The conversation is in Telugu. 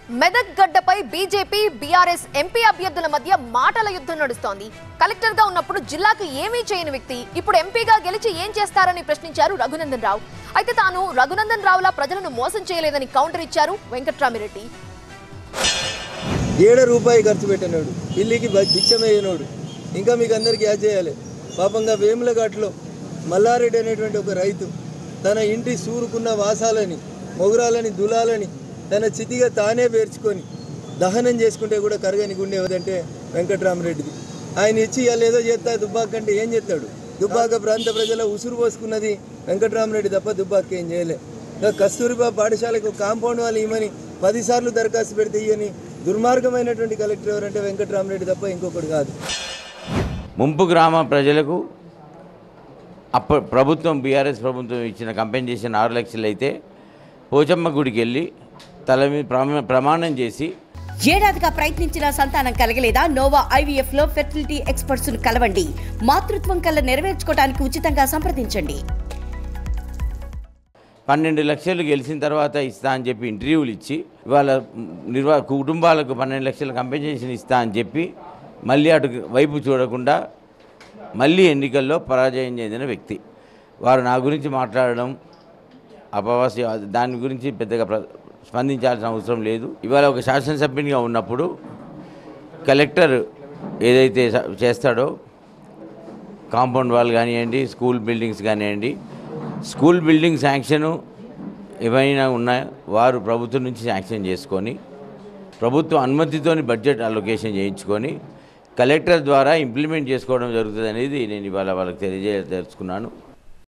మెదక్ గడ్డపై బీజేపీ బీఆర్ఎస్ ఎంపీ అభ్యర్థుల మధ్య మాటల యుద్ధం నడుస్తోంది. కలెక్టర్ గా ఉన్నప్పుడు జిల్లాకు ఏమీ చేయని వ్యక్తి ఇప్పుడు ఎంపీగా గెలిచి ఏం చేస్తారని ప్రశ్నించారు రఘునందన్ రావు. అయితే తాను రఘునందన్ రావులా ప్రజలను మోసం చేయలేదని కౌంటర్ ఇచ్చారు వెంకట్రామిరెడ్డి. రూపాయి ఖర్చు పెట్టినాడు, పిల్లికి బిచ్చమయ్యనోడు. ఇంకా మీకు అందరికీ యాద్ చేయాలి, పాపంగా వేములఘాట్లో మల్లారెడ్డి అనేటువంటి ఒక రైతు తన ఇంటి సూరుకున్న వాసాలని మొగురాలని దులాలని తన చితిగా తానే పేర్చుకొని దహనం చేసుకుంటే కూడా కరగని గుండె ఏదంటే వెంకట్రామిరెడ్డిది. ఆయన ఇచ్చి ఏదో చేస్తా దుబ్బాక అంటే ఏం చేస్తాడు? దుబ్బాక ప్రాంత ప్రజల ఉసురు పోసుకున్నది వెంకట్రామిరెడ్డి తప్ప దుబ్బాక ఏం చేయలే. కస్తూరిబా పాఠశాలకు కాంపౌండ్ వాళ్ళు ఇవ్వని 10 సార్లు దరఖాస్తు పెడితే ఇవని దుర్మార్గమైనటువంటి కలెక్టర్ ఎవరంటే వెంకట్రామిరెడ్డి తప్ప ఇంకొకటి కాదు. ముంపు గ్రామ ప్రజలకు ప్రభుత్వం బీఆర్ఎస్ ప్రభుత్వం ఇచ్చిన కంపెన్సేషన్ 6 లక్షలు అయితే పోచమ్మ గుడికి వెళ్ళి తల మీద ప్రమాణం చేసి ఏడాదిగా ప్రయత్నించిన సంతానం కలగలేదా? నోవా ఐవీఎఫ్ లో ఫెర్టిలిటీ ఎక్స్పర్ట్స్ ను కలవండి. మాతృత్వం కల నెరవేర్చుకోవడానికి ఉచితంగా సంప్రదించండి. 12 లక్షలు గెలిచిన తర్వాత ఇస్తా అని చెప్పి ఇంటర్వ్యూలు ఇచ్చి వాళ్ళ కుటుంబాలకు 12 లక్షల కంపెన్సేషన్ ఇస్తా అని చెప్పి మళ్ళీ అటు వైపు చూడకుండా మళ్ళీ ఎన్నికల్లో పరాజయం చెందిన వ్యక్తి. వారు నా గురించి మాట్లాడడం అపవాస్య, దాని గురించి పెద్దగా స్పందించాల్సిన అవసరం లేదు. ఇవాళ ఒక శాసనసభ్యునిగా ఉన్నప్పుడు కలెక్టర్ ఏదైతే చేస్తాడో కాంపౌండ్ వాల్ కానివ్వండి, స్కూల్ బిల్డింగ్స్ కానివ్వండి, స్కూల్ బిల్డింగ్ శాంక్షను ఏమైనా ఉన్నాయో వారు ప్రభుత్వం నుంచి శాంక్షన్ చేసుకొని ప్రభుత్వం అనుమతితోని బడ్జెట్ అలొకేషన్ చేయించుకొని కలెక్టర్ ద్వారా ఇంప్లిమెంట్ చేసుకోవడం జరుగుతుంది అనేది నేను ఇవాళ వాళ్ళకి తెలియజేయదలుచుకున్నాను.